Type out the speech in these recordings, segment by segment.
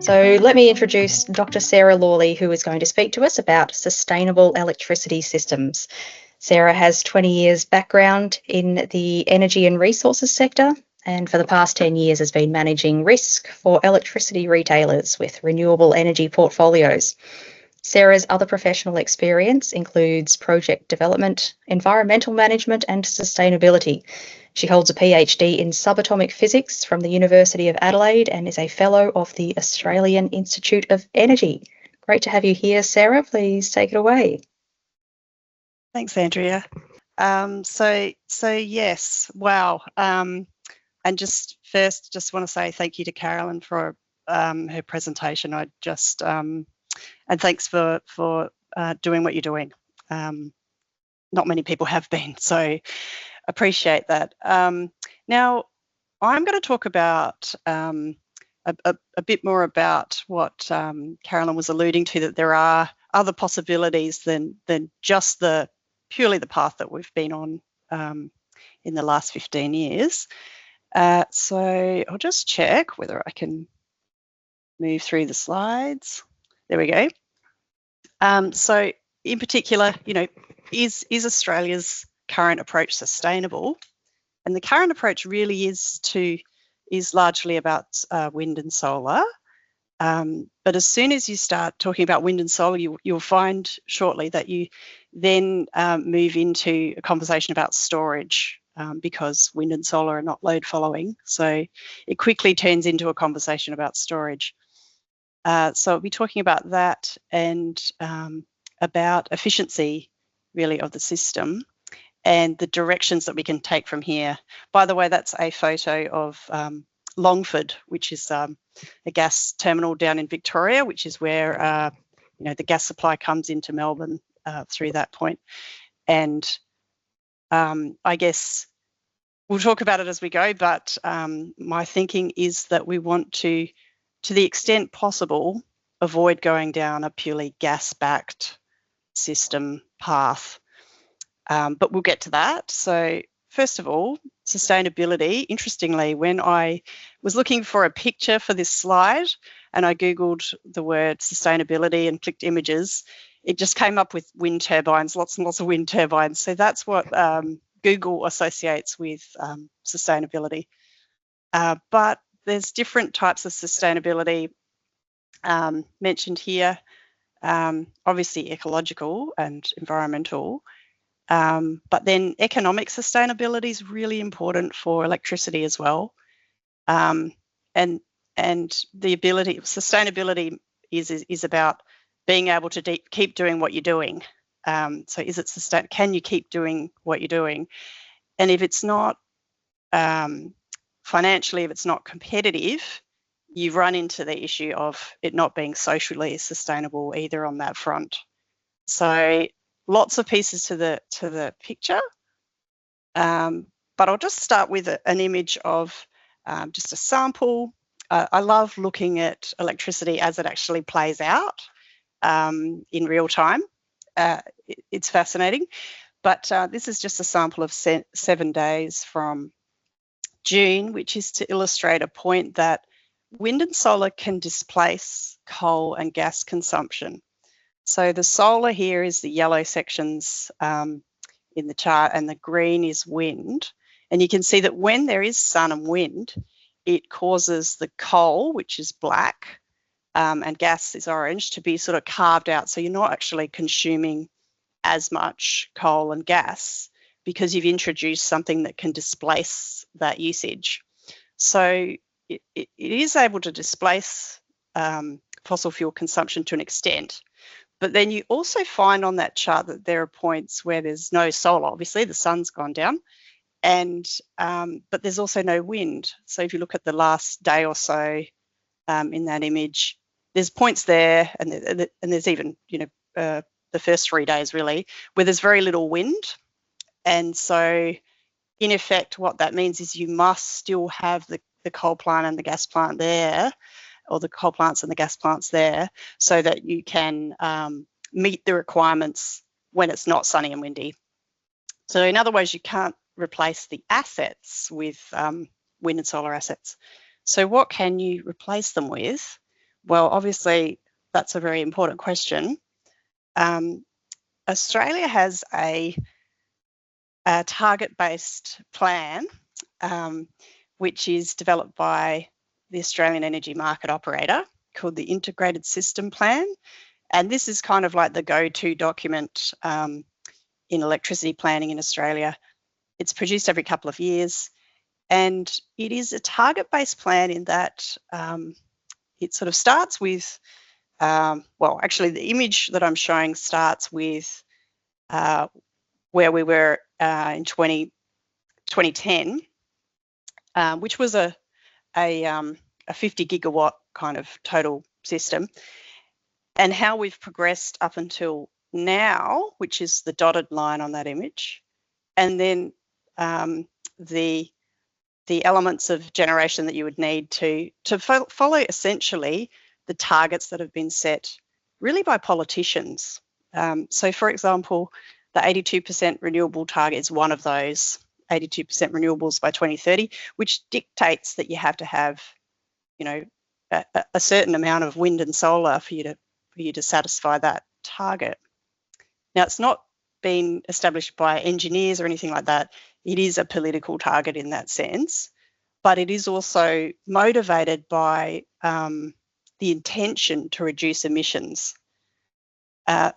So let me introduce Dr. Sarah Lawley, who is going to speak to us about sustainable electricity systems. Sarah has 20 years background in the energy and resources sector, and for the past 10 years has been managing risk for electricity retailers with renewable energy portfolios. Sarah's other professional experience includes project development, environmental management and sustainability. She holds a PhD in subatomic physics from the University of Adelaide and is a fellow of the Australian Institute of Energy. Great to have you here, Sarah. Please take it away. Thanks, Andrea. So yes, wow. And just want to say thank you to Carolyn for her presentation. And thanks for doing what you're doing. Not many people have been, so appreciate that. Now, I'm going to talk about a bit more about what Carolyn was alluding to, that there are other possibilities than just purely the path that we've been on in the last 15 years. So I'll just check whether I can move through the slides. There we go. So in particular, is Australia's current approach sustainable? And the current approach really is largely about wind and solar. But as soon as you start talking about wind and solar, you'll find shortly that you then move into a conversation about storage, because wind and solar are not load following. So it quickly turns into a conversation about storage. So I'll be talking about that and about efficiency, really, of the system and the directions that we can take from here. By the way, that's a photo of Longford, which is a gas terminal down in Victoria, which is where the gas supply comes into Melbourne through that point. And I guess we'll talk about it as we go, but my thinking is that we want to the extent possible, avoid going down a purely gas-backed system path. But we'll get to that. So first of all, sustainability. Interestingly, when I was looking for a picture for this slide and I Googled the word sustainability and clicked images, it just came up with wind turbines, lots and lots of wind turbines. So that's what Google associates with sustainability. But there's different types of sustainability mentioned here. Obviously ecological and environmental. But then economic sustainability is really important for electricity as well. And the ability, sustainability is about being able to keep doing what you're doing. So is it can you keep doing what you're doing? And if it's not financially, if it's not competitive, you run into the issue of it not being socially sustainable either on that front. So lots of pieces to the picture, but I'll just start with an image of just a sample. I love looking at electricity as it actually plays out in real time. It's fascinating, but this is just a sample of 7 days from June, which is to illustrate a point that wind and solar can displace coal and gas consumption. So the solar here is the yellow sections in the chart, and the green is wind. And you can see that when there is sun and wind, it causes the coal, which is black, and gas is orange, to be sort of carved out. So you're not actually consuming as much coal and gas because you've introduced something that can displace that usage. So it is able to displace fossil fuel consumption to an extent. But then you also find on that chart that there are points where there's no solar. Obviously, the sun's gone down, and but there's also no wind. So if you look at the last day or so in that image, there's points there, and there's even the first 3 days really where there's very little wind. And so in effect, what that means is you must still have the coal plant and the gas plant there, or the coal plants and the gas plants there, so that you can meet the requirements when it's not sunny and windy. So in other words, you can't replace the assets with wind and solar assets. So what can you replace them with? Well, obviously, that's a very important question. Australia has a target-based plan, which is developed by the Australian Energy Market Operator, called the Integrated System Plan. And this is kind of like the go-to document in electricity planning in Australia. It's produced every couple of years, and it is a target-based plan in that it sort of starts with, well, actually the image that I'm showing starts with where we were in 2010, which was a 50 gigawatt kind of total system, and how we've progressed up until now, which is the dotted line on that image, and then the elements of generation that you would need to follow essentially the targets that have been set really by politicians. So for example, the 82% renewable target is one of those, 82% renewables by 2030, which dictates that you have to have, you know, a certain amount of wind and solar for you to satisfy that target. Now, it's not been established by engineers or anything like that. It is a political target in that sense, but it is also motivated by the intention to reduce emissions. And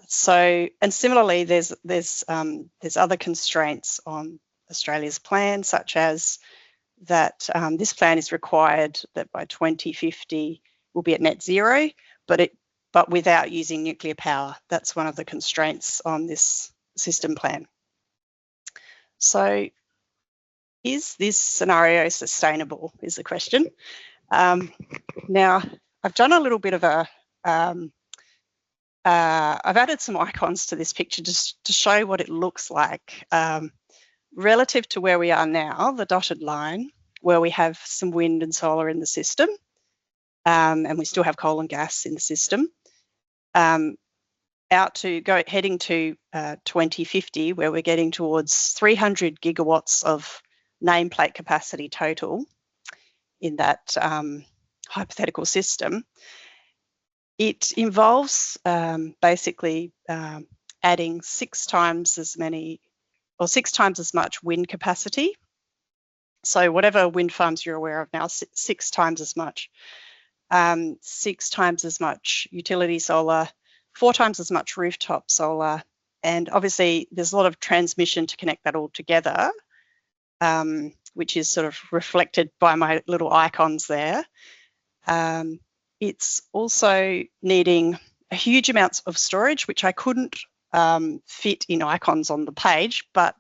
similarly, there's other constraints on Australia's plan, such as that this plan is required that by 2050 we'll be at net zero, but without using nuclear power. That's one of the constraints on this system plan. So is this scenario sustainable is the question. Now, I've done a little bit of a, I've added some icons to this picture just to show what it looks like. Relative to where we are now, the dotted line, where we have some wind and solar in the system, and we still have coal and gas in the system, heading to 2050, where we're getting towards 300 gigawatts of nameplate capacity total in that hypothetical system. It involves basically adding 6 times as much wind capacity. So whatever wind farms you're aware of now, 6 times as much. 6 times as much utility solar, 4 times as much rooftop solar, and obviously there's a lot of transmission to connect that all together, which is sort of reflected by my little icons there. It's also needing a huge amounts of storage, which I couldn't fit in icons on the page, but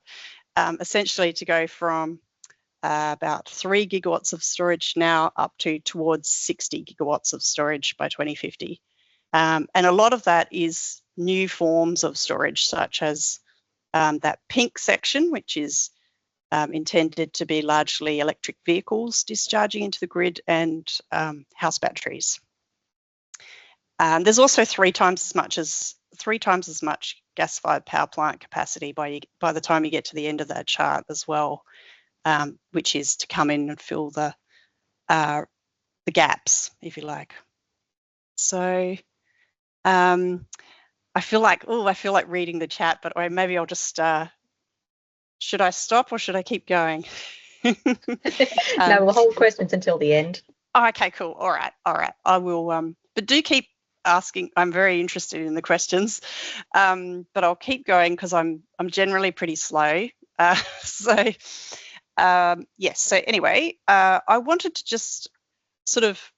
essentially to go from about 3 gigawatts of storage now up to towards 60 gigawatts of storage by 2050. And a lot of that is new forms of storage, such as that pink section, which is intended to be largely electric vehicles discharging into the grid, and house batteries. There's also 3 times as much gas-fired power plant capacity by the time you get to the end of that chart as well, which is to come in and fill the gaps, if you like. So I feel like reading the chat, but maybe I'll just should I stop or should I keep going? No, we'll hold questions until the end. Oh, okay, cool. All right. I will. But do keep asking. I'm very interested in the questions, but I'll keep going because I'm generally pretty slow. Yes. So anyway, I wanted to just sort of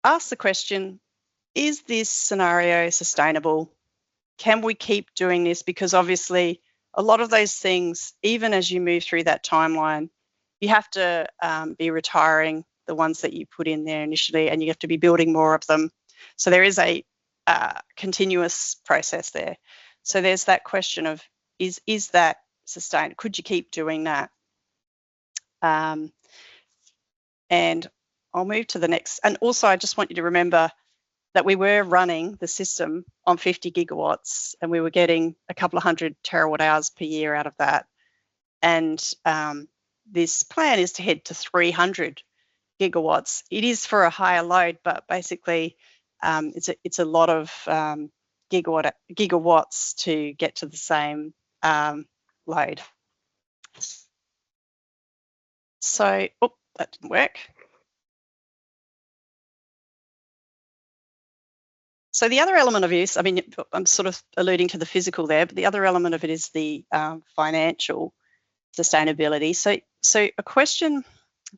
ask the question: is this scenario sustainable? Can we keep doing this? Because obviously, a lot of those things, even as you move through that timeline, you have to be retiring the ones that you put in there initially, and you have to be building more of them. So there is a continuous process there. So there's that question of, is that sustained? Could you keep doing that? And I'll move to the next. And also, I just want you to remember that we were running the system on 50 gigawatts, and we were getting a couple of 100 terawatt hours per year out of that. And this plan is to head to 300 gigawatts. It is for a higher load, but basically it's a lot of gigawatts to get to the same load. So, oh, that didn't work. So the other element of use, I mean, I'm sort of alluding to the physical there, but the other element of it is the financial sustainability. So a question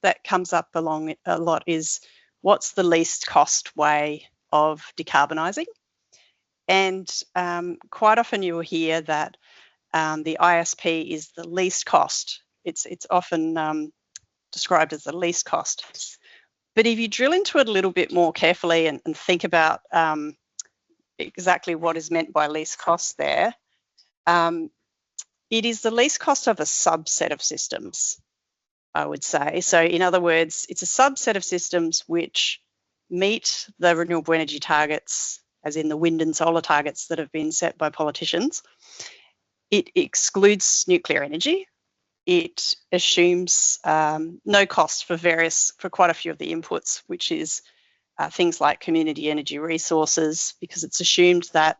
that comes up along a lot is, what's the least cost way of decarbonising? And quite often you will hear that the ISP is the least cost. It's often described as the least cost. But if you drill into it a little bit more carefully and think about exactly what is meant by least cost there, it is the least cost of a subset of systems, I would say. So in other words, it's a subset of systems which meet the renewable energy targets, as in the wind and solar targets that have been set by politicians. It excludes nuclear energy. It assumes no cost for quite a few of the inputs, which is things like community energy resources, because it's assumed that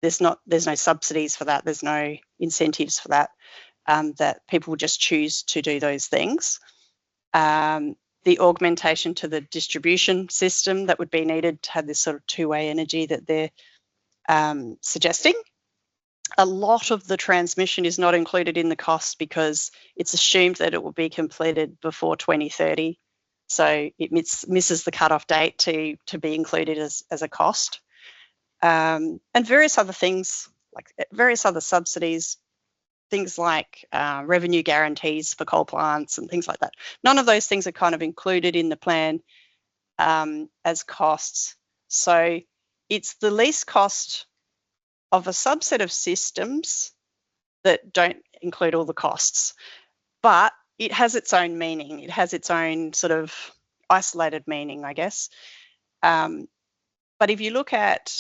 there's no subsidies for that, there's no incentives for that, that people will just choose to do those things. The augmentation to the distribution system that would be needed to have this sort of two-way energy that they're suggesting. A lot of the transmission is not included in the cost because it's assumed that it will be completed before 2030. So it misses the cutoff date to be included as a cost. And various other things, like various other subsidies, things like revenue guarantees for coal plants and things like that. None of those things are kind of included in the plan as costs. So it's the least cost of a subset of systems that don't include all the costs, but it has its own meaning. It has its own sort of isolated meaning, I guess. But if you look at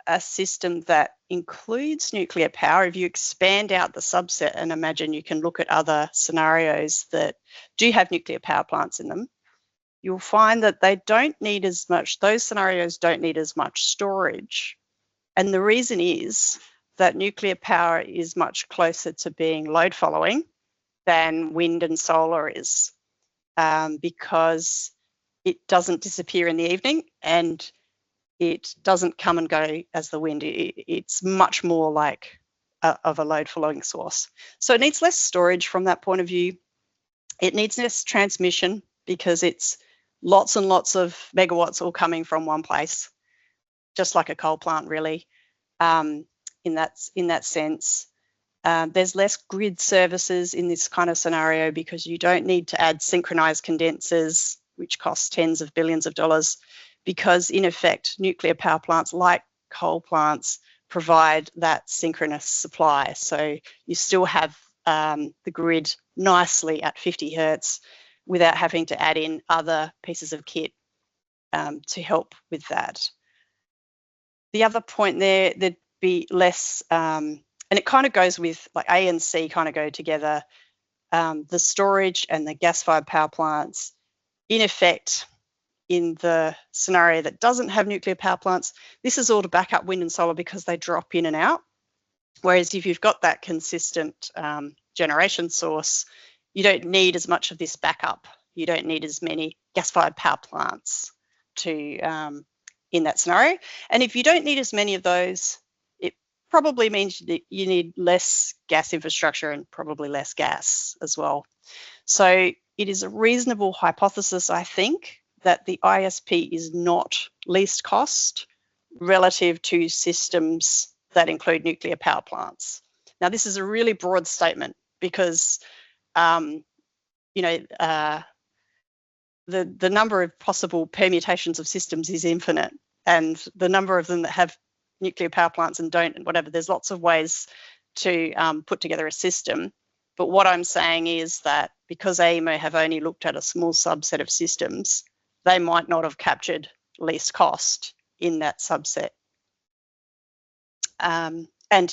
a system that includes nuclear power, if you expand out the subset and imagine you can look at other scenarios that do have nuclear power plants in them, you'll find that they don't need as much, those scenarios don't need as much storage. And the reason is that nuclear power is much closer to being load following than wind and solar is, because it doesn't disappear in the evening and it doesn't come and go as the wind. It's much more like of a load following source. So it needs less storage from that point of view. It needs less transmission because it's lots and lots of megawatts all coming from one place, just like a coal plant, really, in that sense. There's less grid services in this kind of scenario because you don't need to add synchronized condensers, which cost tens of billions of dollars, because in effect, nuclear power plants, like coal plants, provide that synchronous supply. So you still have the grid nicely at 50 hertz without having to add in other pieces of kit to help with that. The other point there, there'd be less, and it kind of goes with, like A and C kind of go together, the storage and the gas-fired power plants. In effect, in the scenario that doesn't have nuclear power plants, this is all to back up wind and solar because they drop in and out. Whereas if you've got that consistent generation source, you don't need as much of this backup. You don't need as many gas-fired power plants to in that scenario. And if you don't need as many of those, it probably means that you need less gas infrastructure and probably less gas as well. So it is a reasonable hypothesis, I think, that the ISP is not least cost relative to systems that include nuclear power plants. Now, this is a really broad statement because, you know, the number of possible permutations of systems is infinite, and the number of them that have nuclear power plants and don't and whatever, there's lots of ways to put together a system. But what I'm saying is that because AEMO have only looked at a small subset of systems, they might not have captured least cost in that subset. And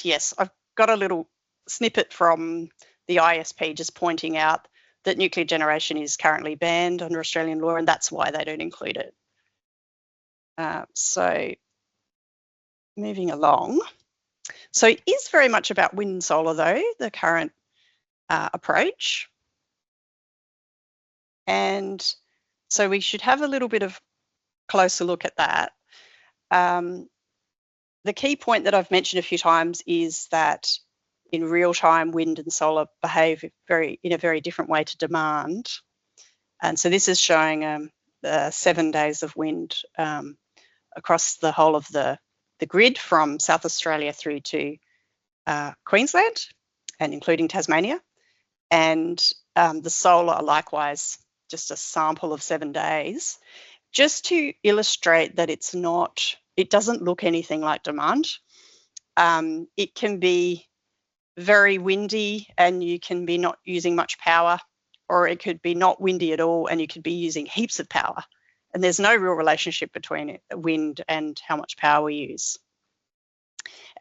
yes, I've got a little snippet from the ISP just pointing out that nuclear generation is currently banned under Australian law, and that's why they don't include it. So moving along. So it is very much about wind and solar though, the current approach. And so we should have a little bit of closer look at that. The key point that I've mentioned a few times is that in real time, wind and solar behave in a very different way to demand. And so this is showing the 7 days of wind across the whole of the grid from South Australia through to Queensland and including Tasmania. And the solar, likewise, just a sample of 7 days, just to illustrate that it doesn't look anything like demand. It can be very windy and you can be not using much power, or it could be not windy at all and you could be using heaps of power. And there's no real relationship between wind and how much power we use.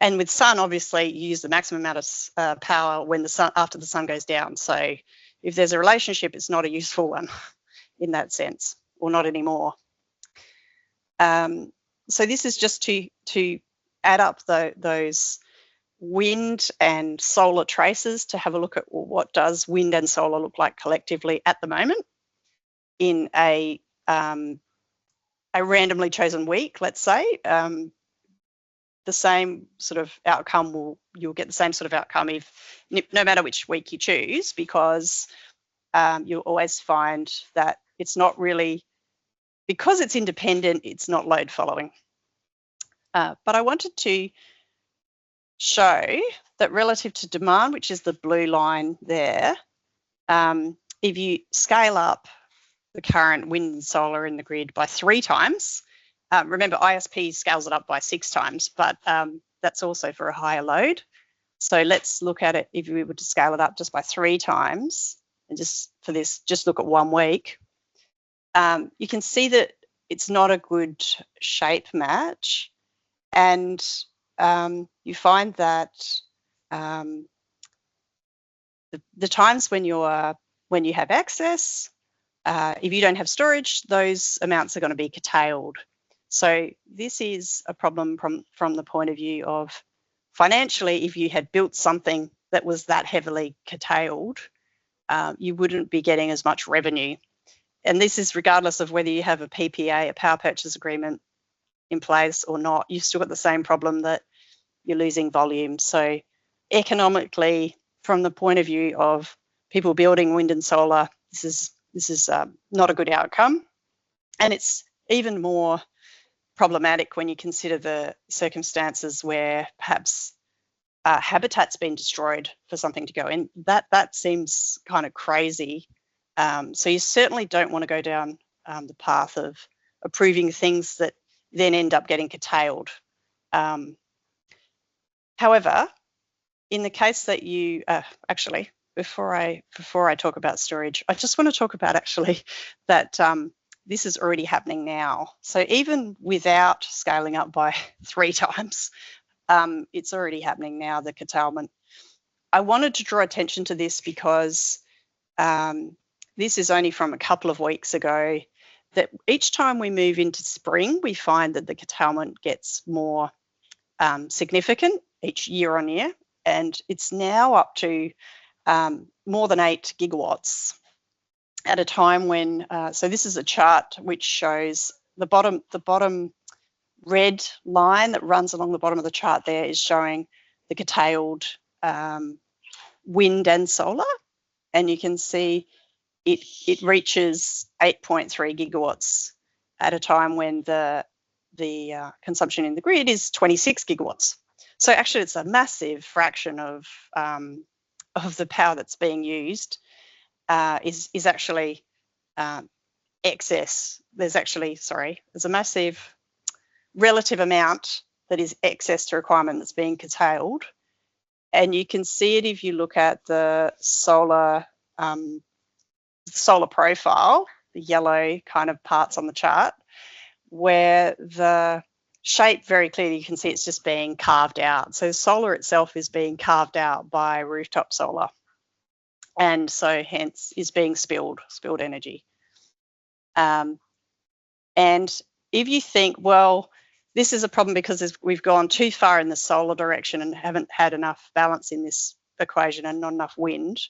And with sun, obviously, you use the maximum amount of power when after the sun goes down. So if there's a relationship, it's not a useful one in that sense, or not anymore. So this is just to add up those wind and solar traces to have a look at what does wind and solar look like collectively at the moment in a randomly chosen week, let's say. The same sort of outcome you'll get the same sort of outcome if no matter which week you choose, because you'll always find that it's not really, because it's independent, it's not load following. But I wanted to show that relative to demand, which is the blue line there, if you scale up the current wind and solar in the grid by 3 times, remember ISP scales it up by 6 times, but that's also for a higher load. So let's look at it if we were to scale it up just by 3 times, and just for this, just look at 1 week. You can see that it's not a good shape match, and you find that the times when you have excess, if you don't have storage, those amounts are going to be curtailed. So this is a problem from the point of view of financially. If you had built something that was that heavily curtailed, you wouldn't be getting as much revenue. And this is regardless of whether you have a PPA, a power purchase agreement, in place or not. You've still got the same problem that you're losing volume. So economically, from the point of view of people building wind and solar, this is not a good outcome. And it's even more problematic when you consider the circumstances where perhaps habitat's been destroyed for something to go in. That seems kind of crazy. So you certainly don't want to go down the path of approving things that then end up getting curtailed. However, in the case that you actually, before I talk about storage, I just want to talk about actually that this is already happening now. So even without scaling up by 3 times, it's already happening now, the curtailment. I wanted to draw attention to this because this is only from a couple of weeks ago, that each time we move into spring, we find that the curtailment gets more significant each year on year, and it's now up to more than 8 gigawatts at a time when, so this is a chart which shows the bottom red line that runs along the bottom of the chart there is showing the curtailed wind and solar, and you can see it reaches 8.3 gigawatts at a time when the consumption in the grid is 26 gigawatts. So actually it's a massive fraction of the power that's being used is actually excess. There's a massive relative amount that is excess to requirement that's being curtailed. And you can see it if you look at the solar profile, the yellow kind of parts on the chart, where the shape very clearly, you can see it's just being carved out. So solar itself is being carved out by rooftop solar and so hence is being spilled energy. And if you think, well, this is a problem because we've gone too far in the solar direction and haven't had enough balance in this equation and not enough wind,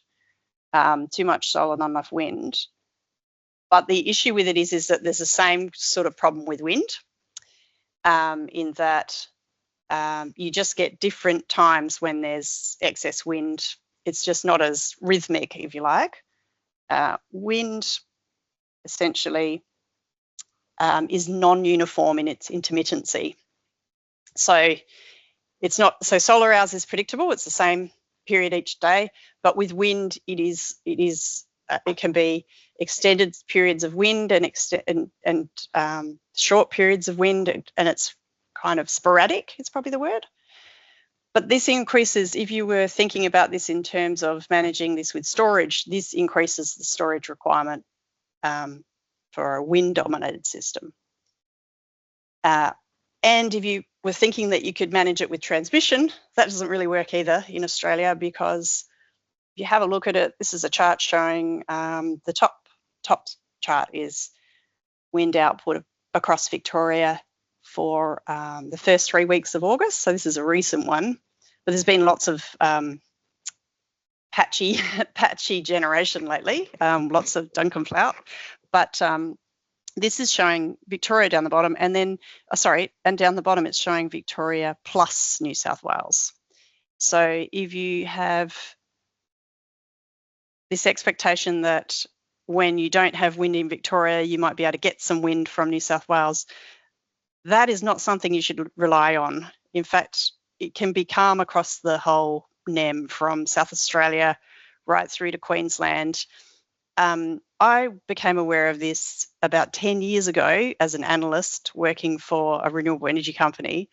too much solar, not enough wind. But the issue with it is that there's the same sort of problem with wind, in that you just get different times when there's excess wind. It's just not as rhythmic, if you like. Wind essentially is non-uniform in its intermittency. So it's not, so solar hours is predictable, it's the same period each day, but with wind it can be extended periods of wind and short periods of wind, and it's kind of sporadic, is probably the word. But this increases, if you were thinking about this in terms of managing this with storage, this increases the storage requirement for a wind-dominated system. And if you were thinking that you could manage it with transmission, that doesn't really work either in Australia, because if you have a look at it, this is a chart showing the top chart is wind output across Victoria for the first 3 weeks of August. So this is a recent one, but there's been lots of patchy generation lately, lots of Duncan-flout. But this is showing Victoria down the bottom, and then, and down the bottom it's showing Victoria plus New South Wales. So if you have this expectation that when you don't have wind in Victoria, you might be able to get some wind from New South Wales, that is not something you should rely on. In fact, it can be calm across the whole NEM from South Australia right through to Queensland. I became aware of this about 10 years ago as an analyst working for a renewable energy company,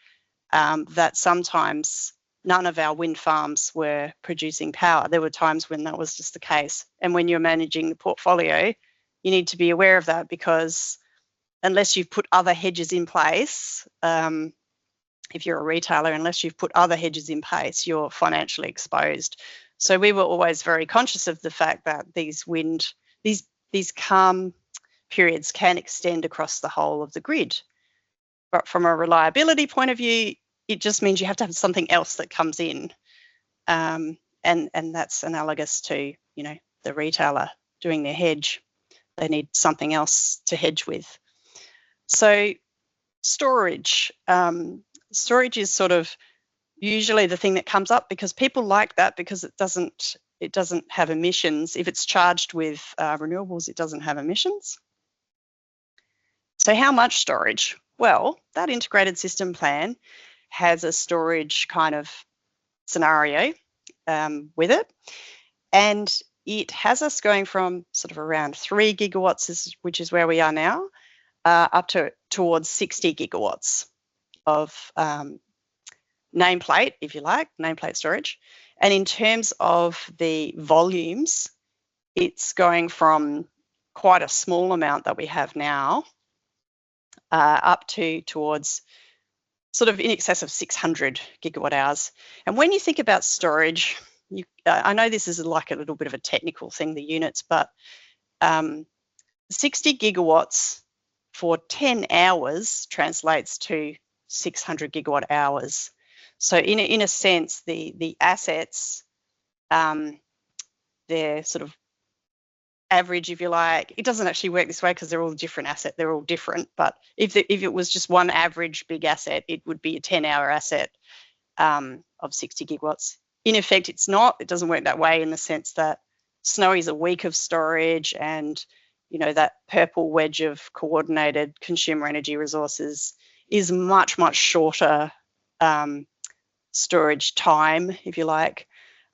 that sometimes none of our wind farms were producing power. There were times when that was just the case. And when you're managing the portfolio, you need to be aware of that, because unless you've put other hedges in place, if you're a retailer, unless you've put other hedges in place, you're financially exposed. So we were always very conscious of the fact that these calm periods can extend across the whole of the grid. But from a reliability point of view, it just means you have to have something else that comes in. And that's analogous to, the retailer doing their hedge. They need something else to hedge with. So storage. Storage is sort of usually the thing that comes up, because people like that because it doesn't have emissions. If it's charged with renewables, it doesn't have emissions. So how much storage? Well, that integrated system plan has a storage kind of scenario with it, and it has us going from sort of around 3 gigawatts, which is where we are now, up towards 60 gigawatts of nameplate, if you like, nameplate storage. And in terms of the volumes, it's going from quite a small amount that we have now up towards sort of in excess of 600 gigawatt hours. And when you think about storage, I know this is like a little bit of a technical thing, the units, but 60 gigawatts for 10 hours translates to 600 gigawatt hours. So in a sense, the assets, they're sort of average, if you like. It doesn't actually work this way because they're all different assets. They're all different. But if it was just one average big asset, it would be a 10-hour asset of 60 gigawatts. In effect, it's not. It doesn't work that way in the sense that Snowy is a week of storage, and that purple wedge of coordinated consumer energy resources is much, much shorter storage time, if you like.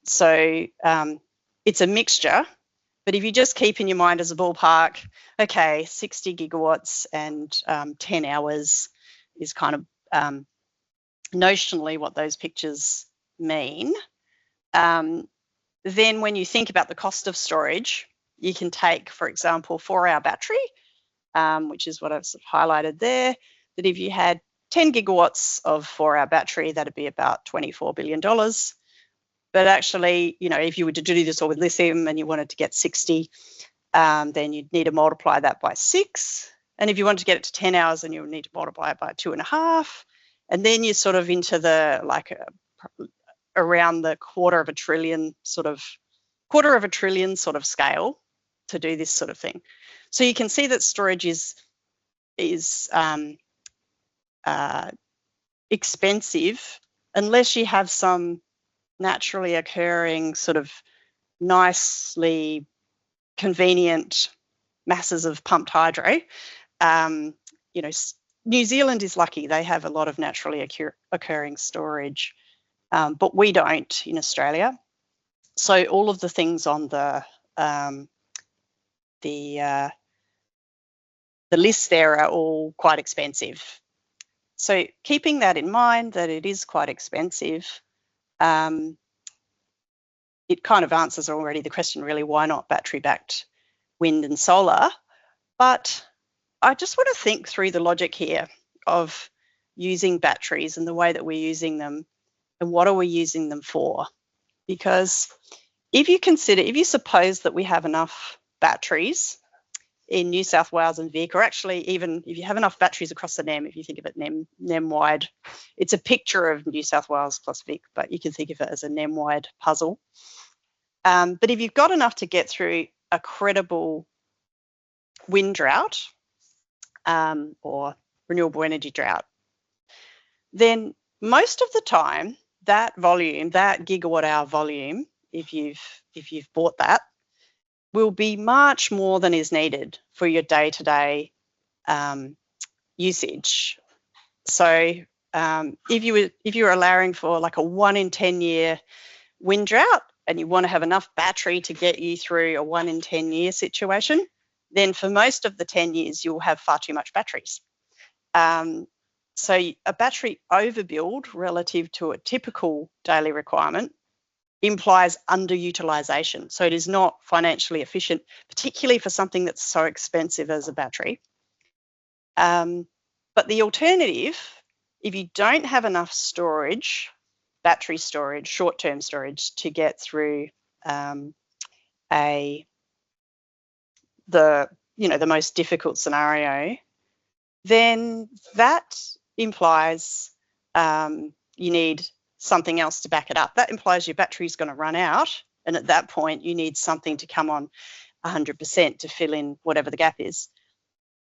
So it's a mixture, but if you just keep in your mind as a ballpark, okay, 60 gigawatts and 10 hours is kind of notionally what those pictures mean. Then when you think about the cost of storage, you can take, for example, 4-hour battery, which is what I've sort of highlighted there, that if you had 10 gigawatts of 4-hour battery, that'd be about $24 billion. But actually, you know, if you were to do this all with lithium and you wanted to get 60, then you'd need to multiply that by 6. And if you wanted to get it to 10 hours, then you would need to multiply it by 2.5. And then you're sort of into the around the quarter of a trillion sort of scale to do this sort of thing. So you can see that storage is expensive unless you have some naturally occurring sort of nicely convenient masses of pumped hydro. You know, New Zealand is lucky; they have a lot of naturally occurring storage, but we don't in Australia. So all of the things on the list there are all quite expensive. So keeping that in mind, that it is quite expensive, it kind of answers already the question, really, why not battery-backed wind and solar? But I just want to think through the logic here of using batteries and the way that we're using them and what are we using them for? Because if you suppose that we have enough batteries in New South Wales and Vic, or actually even if you have enough batteries across the NEM, if you think of it NEM-wide, it's a picture of New South Wales plus Vic, but you can think of it as a NEM-wide puzzle. But if you've got enough to get through a credible wind drought or renewable energy drought, then most of the time that volume, that gigawatt hour volume, if you've bought that, will be much more than is needed for your day-to-day usage. So if you were allowing for like a 1 in 10 year wind drought and you want to have enough battery to get you through a 1 in 10 year situation, then for most of the 10 years you'll have far too much batteries. So a battery overbuild relative to a typical daily requirement implies underutilization. So it is not financially efficient, particularly for something that's so expensive as a battery. But the alternative, if you don't have enough storage, battery storage, short-term storage, to get through the most difficult scenario, then that implies you need something else to back it up. That implies your battery is going to run out, and at that point you need something to come on 100% to fill in whatever the gap is.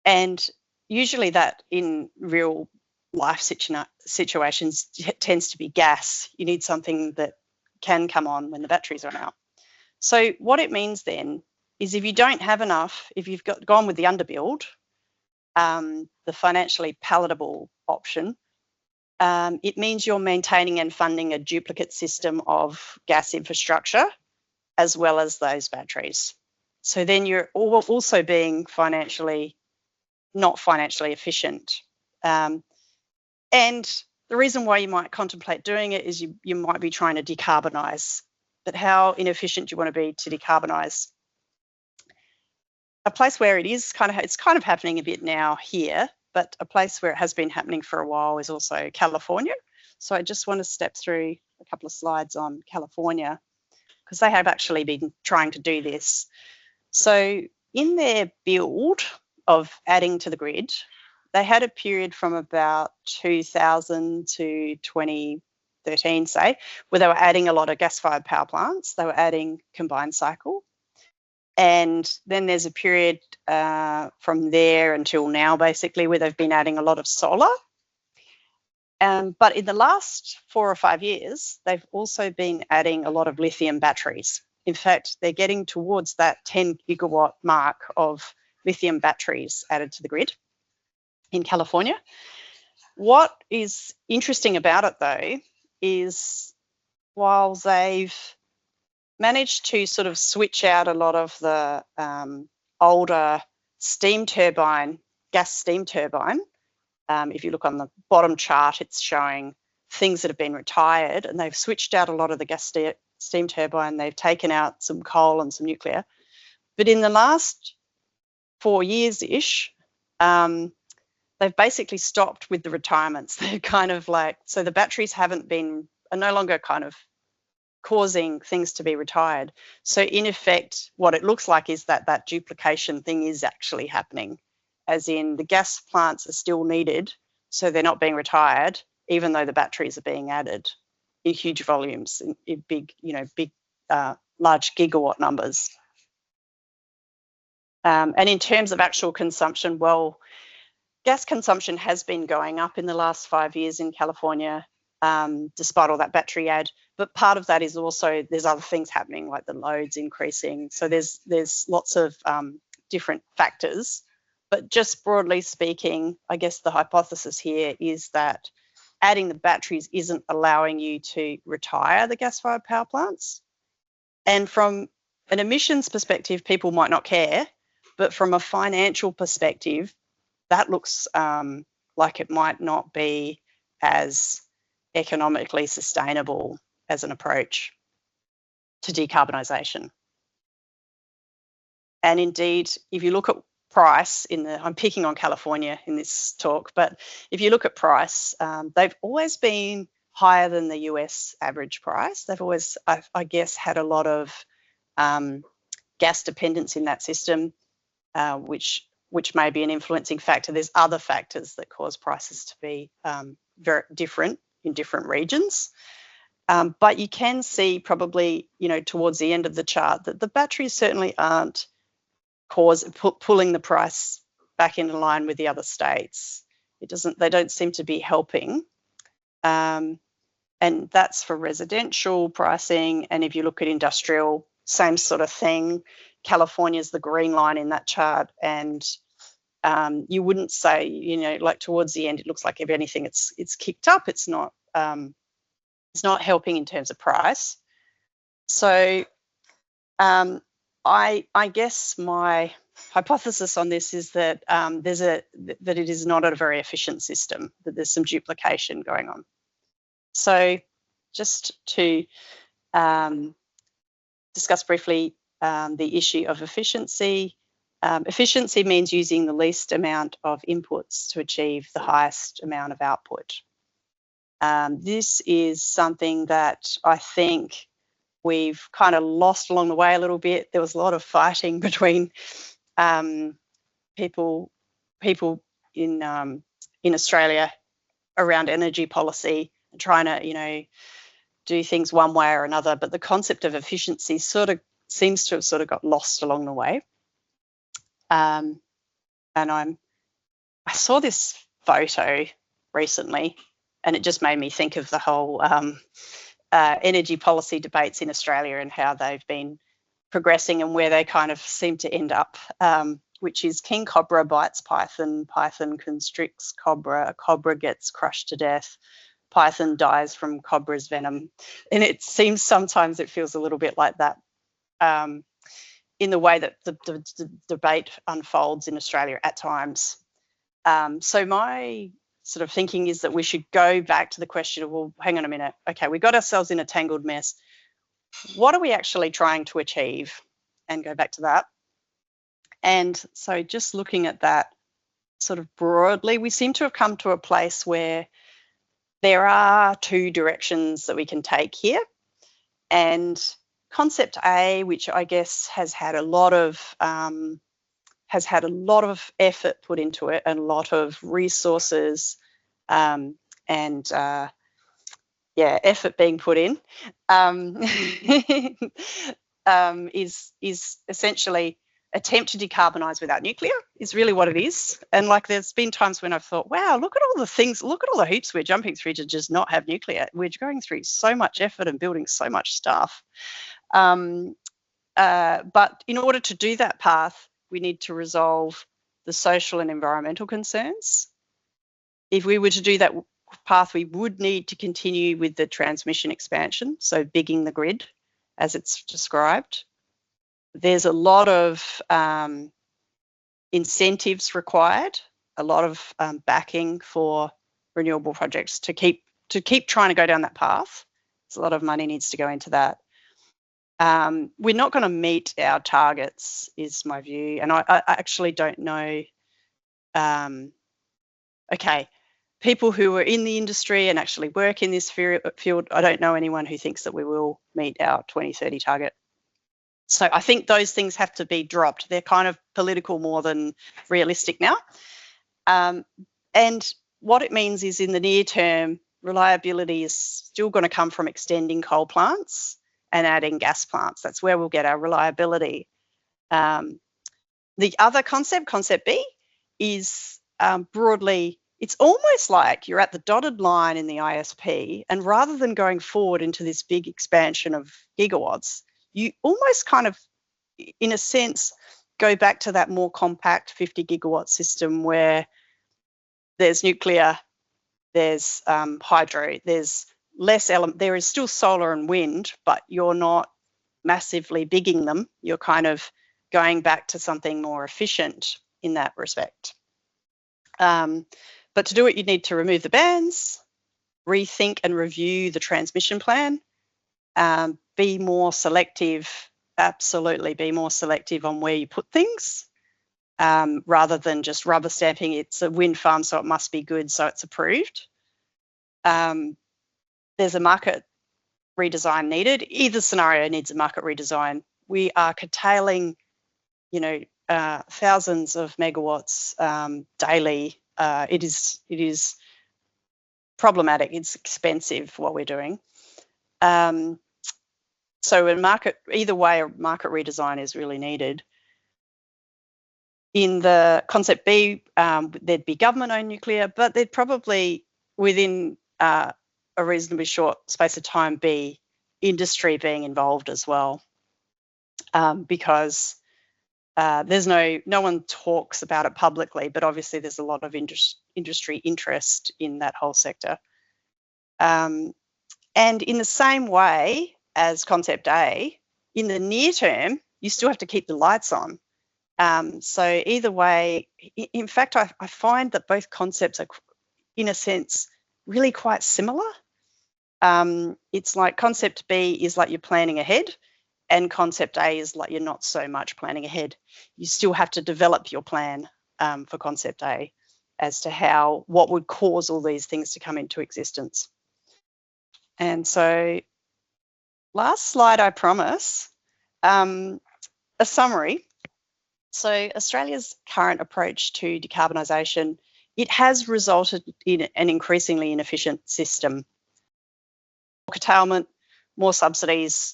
And usually that in real life situations tends to be gas. You need something that can come on when the batteries run out. So what it means then is if you don't have enough, if you've gone with the underbuild, the financially palatable option, it means you're maintaining and funding a duplicate system of gas infrastructure as well as those batteries. So then you're also being not financially efficient. And the reason why you might contemplate doing it is you might be trying to decarbonise. But how inefficient do you want to be to decarbonise? A place where it's kind of happening a bit now here, but a place where it has been happening for a while is also California. So I just want to step through a couple of slides on California because they have actually been trying to do this. So in their build of adding to the grid, they had a period from about 2000 to 2013, say, where they were adding a lot of gas-fired power plants. They were adding combined cycle. And then there's a period from there until now, basically, where they've been adding a lot of solar. But in the last 4 or 5 years, they've also been adding a lot of lithium batteries. In fact, they're getting towards that 10 gigawatt mark of lithium batteries added to the grid in California. What is interesting about it, though, is while they've managed to sort of switch out a lot of the older gas steam turbine. If you look on the bottom chart, it's showing things that have been retired, and they've switched out a lot of the gas steam turbine. They've taken out some coal and some nuclear. But in the last 4 years-ish, they've basically stopped with the retirements. They're kind of so the batteries are no longer kind of causing things to be retired. So in effect, what it looks like is that duplication thing is actually happening, as in the gas plants are still needed, so they're not being retired, even though the batteries are being added in huge volumes, in big, large gigawatt numbers. And in terms of actual consumption, well, gas consumption has been going up in the last 5 years in California, despite all that battery add. But part of that is also there's other things happening, like the loads increasing. So there's lots of different factors. But just broadly speaking, I guess the hypothesis here is that adding the batteries isn't allowing you to retire the gas-fired power plants. And from an emissions perspective, people might not care, but from a financial perspective, that looks like it might not be as economically sustainable as an approach to decarbonisation. And indeed, if you look at price I'm picking on California in this talk, but if you look at price, they've always been higher than the US average price. They've always, I guess, had a lot of gas dependence in that system, which may be an influencing factor. There's other factors that cause prices to be very different in different regions. But you can see probably, towards the end of the chart that the batteries certainly aren't pulling the price back into line with the other states. They don't seem to be helping. And that's for residential pricing. And if you look at industrial, same sort of thing. California's the green line in that chart. And you wouldn't say, like towards the end, it looks like if anything, it's kicked up. It's not helping in terms of price. So I guess my hypothesis on this is that that it is not a very efficient system, that there's some duplication going on. So just to discuss briefly the issue of efficiency. Efficiency means using the least amount of inputs to achieve the highest amount of output. This is something that I think we've kind of lost along the way a little bit. There was a lot of fighting between people in Australia around energy policy and trying to, do things one way or another. But the concept of efficiency sort of seems to have sort of got lost along the way. And I saw this photo recently, and it just made me think of the whole energy policy debates in Australia and how they've been progressing and where they kind of seem to end up, which is king cobra bites python, python constricts cobra, a cobra gets crushed to death, python dies from cobra's venom. And it seems sometimes it feels a little bit like that in the way that the debate unfolds in Australia at times. So my sort of thinking is that we should go back to the question of, well, hang on a minute. Okay, we got ourselves in a tangled mess. What are we actually trying to achieve? And go back to that. And so just looking at that sort of broadly, we seem to have come to a place where there are two directions that we can take here. And concept A, which I guess has had a lot of effort put into it and a lot of resources effort being put in, is essentially attempt to decarbonise without nuclear is really what it is. And like there's been times when I've thought, wow, look at all the hoops we're jumping through to just not have nuclear. We're going through so much effort and building so much stuff. But in order to do that path, we need to resolve the social and environmental concerns. If we were to do that path, we would need to continue with the transmission expansion, so bigging the grid as it's described. There's a lot of incentives required, a lot of backing for renewable projects to keep trying to go down that path. There's a lot of money needs to go into that. We're not going to meet our targets, is my view, and I actually don't know. Okay, people who are in the industry and actually work in this field, I don't know anyone who thinks that we will meet our 2030 target. So I think those things have to be dropped. They're kind of political more than realistic now. And what it means is, in the near term, reliability is still going to come from extending coal plants and adding gas plants. That's where we'll get our reliability. The other concept, concept B, is broadly, it's almost like you're at the dotted line in the ISP, and rather than going forward into this big expansion of gigawatts, you almost kind of, in a sense, go back to that more compact 50 gigawatt system where there's nuclear, there's hydro, there's less element, there is still solar and wind, but you're not massively bigging them. You're kind of going back to something more efficient in that respect. But to do it, you need to remove the bans, rethink and review the transmission plan, be more selective, absolutely be more selective on where you put things, rather than just rubber stamping it's a wind farm, so it must be good, so it's approved. There's a market redesign needed. Either scenario needs a market redesign. We are curtailing, thousands of megawatts daily. It is problematic. It's expensive what we're doing. So either way, a market redesign is really needed. In the concept B, there'd be government-owned nuclear, but there'd probably, within a reasonably short space of time, be industry being involved as well, because there's no one talks about it publicly, but obviously there's a lot of industry interest in that whole sector. And in the same way as concept A, in the near term, you still have to keep the lights on. So either way, in fact, I find that both concepts are, in a sense, really quite similar. It's like concept B is like you're planning ahead, and concept A is like you're not so much planning ahead. You still have to develop your plan for concept A as to what would cause all these things to come into existence. And so, last slide, I promise, a summary. So Australia's current approach to decarbonisation, it has resulted in an increasingly inefficient system. Curtailment, more subsidies,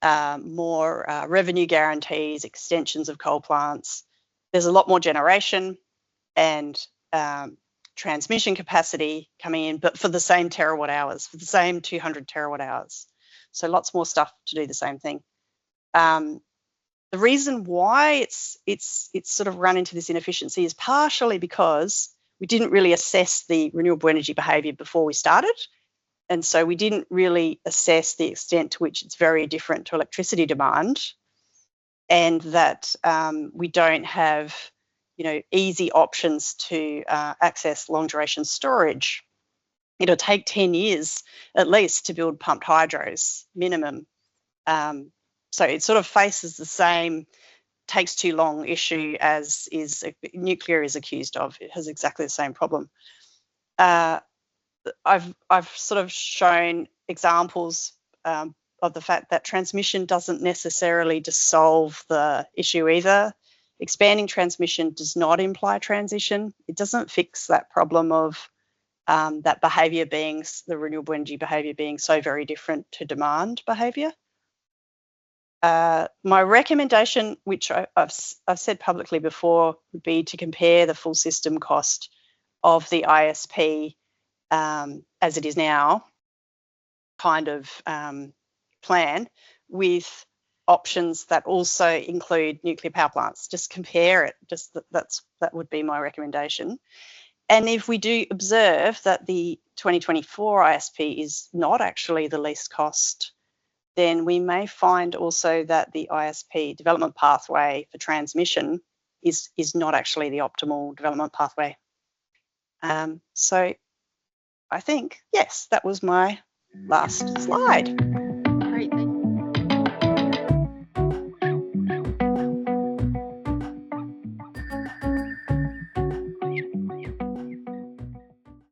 more revenue guarantees, extensions of coal plants. There's a lot more generation and transmission capacity coming in, but for the same terawatt hours, for the same 200 terawatt hours. So lots more stuff to do the same thing. The reason why it's sort of run into this inefficiency is partially because we didn't really assess the renewable energy behaviour before we started. And so we didn't really assess the extent to which it's very different to electricity demand, and that we don't have, easy options to access long duration storage. It'll take 10 years at least to build pumped hydros, minimum. So it sort of faces the same takes too long issue as nuclear is accused of. It has exactly the same problem. I've sort of shown examples of the fact that transmission doesn't necessarily just solve the issue either. Expanding transmission does not imply transition. It doesn't fix that problem of that behaviour being, the renewable energy behaviour being so very different to demand behaviour. My recommendation, which I've said publicly before, would be to compare the full system cost of the ISP as it is now, kind of plan, with options that also include nuclear power plants. Just compare it. That would be my recommendation. And if we do observe that the 2024 ISP is not actually the least cost, then we may find also that the ISP development pathway for transmission is not actually the optimal development pathway. So I think, yes, that was my last slide. Great, thank you.